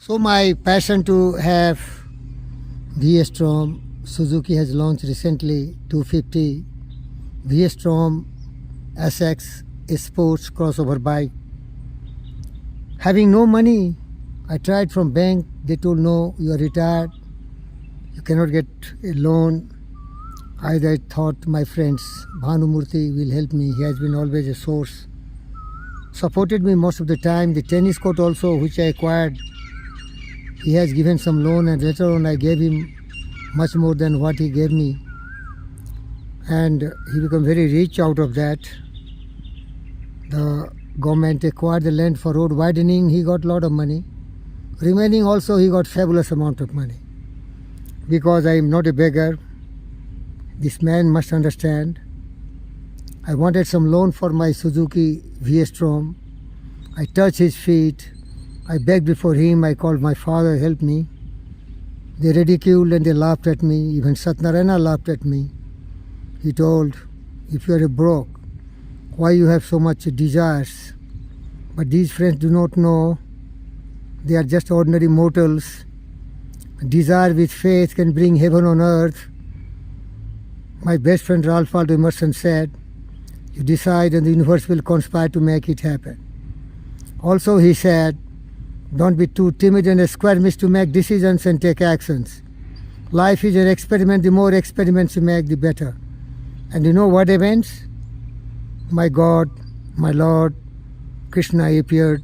So my passion to have V-Strom, Suzuki has launched recently 250 V-Strom SX sports crossover bike. Having no money, I tried from bank. They told no, you are retired, you cannot get a loan. I thought my friends Bhanumurthy will help me. He has been always a source. Supported me most of the time. The tennis court also, which I acquired, he has given some loan, and later on I gave him much more than what he gave me. And he became very rich out of that. The government acquired the land for road widening. He got a lot of money. Remaining also, he got fabulous amount of money. Because I am not a beggar, this man must understand. I wanted some loan for my Suzuki V-Strom. I touched his feet. I begged before him. I called my father, help me. They ridiculed and they laughed at me. Even Satnarayana laughed at me. He told, if you are a broke, why you have so much desires? But these friends do not know. They are just ordinary mortals. Desire with faith can bring heaven on earth. My best friend Ralph Waldo Emerson said, you decide and the universe will conspire to make it happen. Also he said, don't be too timid and squirmish to make decisions and take actions. Life is an experiment. The more experiments you make, the better. And you know what happens? My God, my Lord, Krishna appeared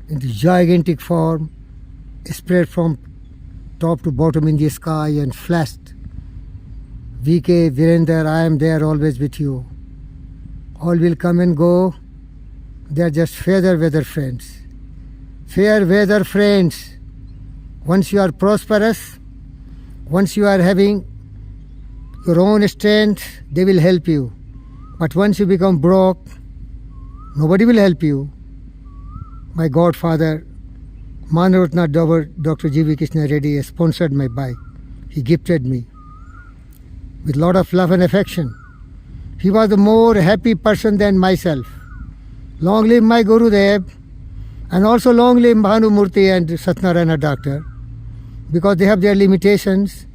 in this gigantic form, spread from top to bottom in the sky and flashed. VK, Virender, I am there always with you. All will come and go. They are just fair weather friends. Fair weather friends. Once you are prosperous, once you are having your own strength, they will help you. But once you become broke, nobody will help you. My godfather, Manaratna Dr. G.V. Krishna Reddy, sponsored my bike. He gifted me with lot of love and affection. He was a more happy person than myself. Long live my Gurudev, and also long live Bhanumurthy and Satnarayana Doctor, because they have their limitations.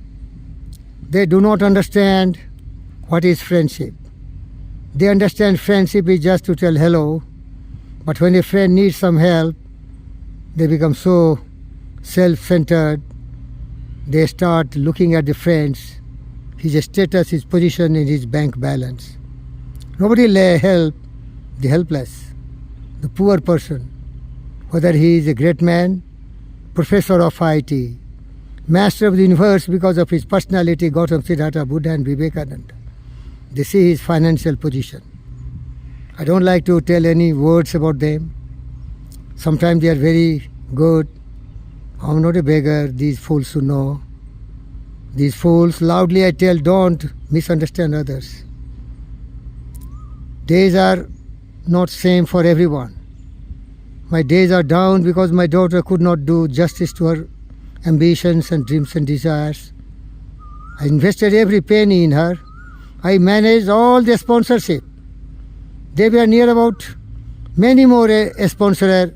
They do not understand what is friendship. They understand friendship is just to tell hello, but when a friend needs some help, they become so self-centered. They start looking at the friends, his status, his position in his bank balance. Nobody will help the helpless, the poor person, whether he is a great man, professor of IT, master of the universe because of his personality, Gautam Siddhartha, Buddha and Vivekananda. They see his financial position. I don't like to tell any words about them. Sometimes they are very good. I'm not a beggar, these fools who know. These fools, loudly I tell, don't misunderstand others. Days are not same for everyone. My days are down because my daughter could not do justice to her ambitions and dreams and desires. I invested every penny in her. I managed all the sponsorship. They were near about many more sponsors.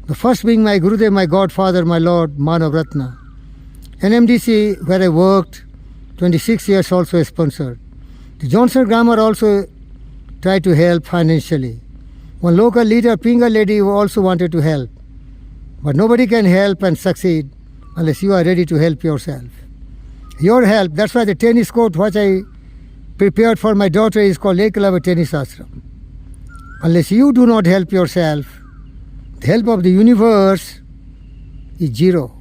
The first being my Gurudev, my godfather, my Lord, Manav Ratna. NMDC, where I worked, 26 years also sponsored. The Johnson Grammar also tried to help financially. One local leader, Pinga lady, who also wanted to help. But nobody can help and succeed unless you are ready to help yourself. Your help, that's why the tennis court which I prepared for my daughter is called Ekalava Tennis Ashram. Unless you do not help yourself, the help of the universe is zero.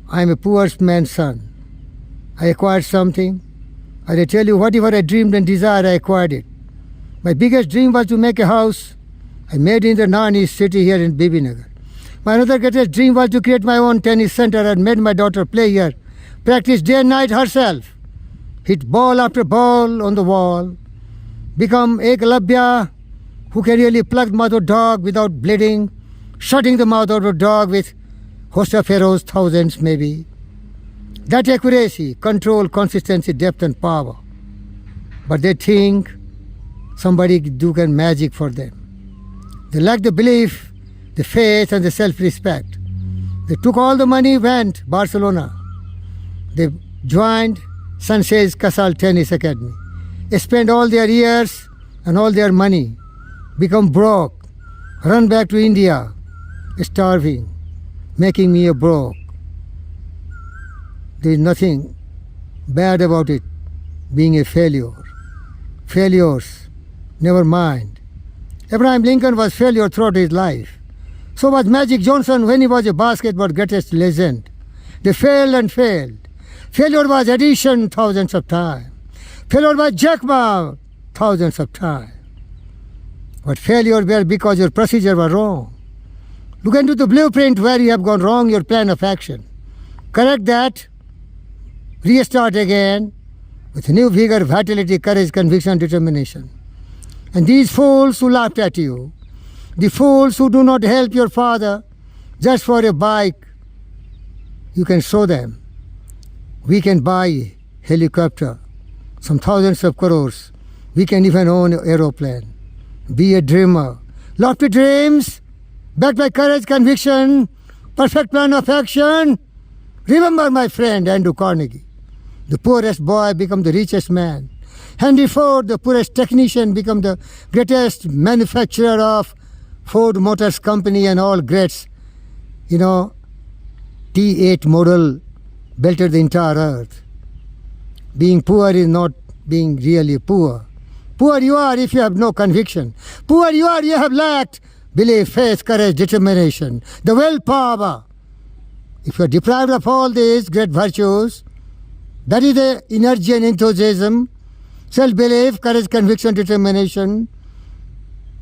I am a poor man's son. I acquired something. I tell you, whatever I dreamed and desired, I acquired it. My biggest dream was to make a house. I made in the Nani city here in Bibinagar. My another greatest dream was to create my own tennis center and made my daughter play here. Practice day and night herself. Hit ball after ball on the wall. Become Ekalabhya, who can really plug the mouth of dog without bleeding, shutting the mouth of a dog with host of arrows, thousands maybe. That accuracy, control, consistency, depth and power. But they think somebody do magic for them. They lack the belief, the faith and the self-respect. They took all the money, went Barcelona. They joined Sanchez Casal Tennis Academy. They spent all their years and all their money, become broke, run back to India, starving, making me a broke. There is nothing bad about it, being a failure. Failures, never mind. Abraham Lincoln was failure throughout his life. So was Magic Johnson when he was a basketball greatest legend. They failed and failed. Failure was addition thousands of times. Failure was Jack Ma thousands of times. But failure were because your procedure was wrong. Look into the blueprint where you have gone wrong, your plan of action. Correct that. Restart again with new vigor, vitality, courage, conviction, determination. And these fools who laughed at you, the fools who do not help your father just for a bike, you can show them. We can buy helicopter, some thousands of crores. We can even own an aeroplane. Be a dreamer. Lofty dreams, backed by courage, conviction, perfect plan of action. Remember my friend Andrew Carnegie. The poorest boy become the richest man. Henry Ford, the poorest technician, become the greatest manufacturer of Ford Motors Company and all greats. You know, T8 model belted the entire earth. Being poor is not being really poor. Poor you are if you have no conviction. Poor you are, you have lacked belief, faith, courage, determination, the willpower. If you are deprived of all these great virtues, that is the energy and enthusiasm, self-belief, courage, conviction, determination,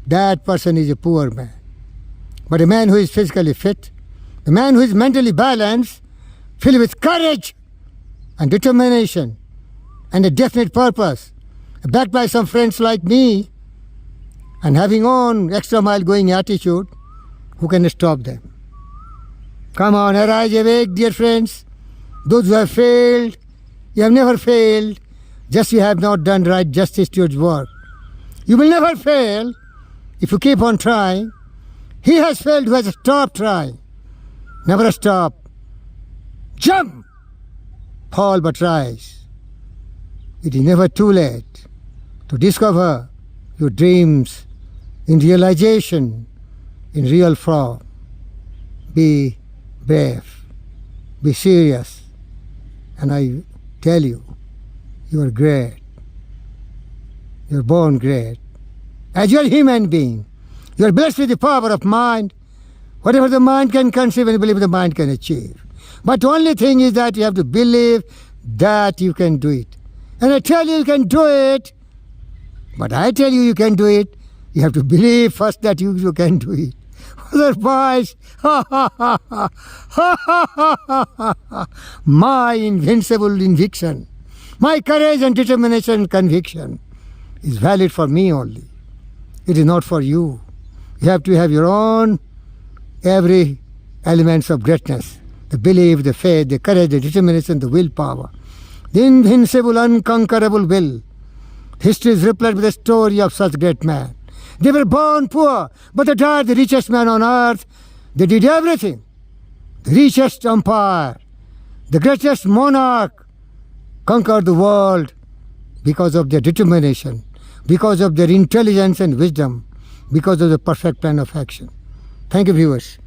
that person is a poor man. But a man who is physically fit, a man who is mentally balanced, filled with courage and determination and a definite purpose, backed by some friends like me, and having on extra mile going attitude, who can stop them? Come on, arise, awake, dear friends. Those who have failed, you have never failed, just you have not done right justice to your work. You will never fail if you keep on trying. He has failed who has stopped trying. Never stop. Jump! Fall but rise. It is never too late to discover your dreams in realization, in real form. Be brave. Be serious. And I tell you, you are great. You are born great. As you are a human being, you are blessed with the power of mind. Whatever the mind can conceive and believe, the mind can achieve. But the only thing is that you have to believe that you can do it. And I tell you can do it. But I tell you can do it. You have to believe first that you can do it. Otherwise, my invincible conviction, my courage and determination and conviction is valid for me only. It is not for you. You have to have your own every elements of greatness. The belief, the faith, the courage, the determination, the willpower. The invincible, unconquerable will. History is replete with the story of such great men. They were born poor, but they died the richest man on earth. They did everything. The richest empire, the greatest monarch conquered the world because of their determination, because of their intelligence and wisdom, because of the perfect plan of action. Thank you, viewers.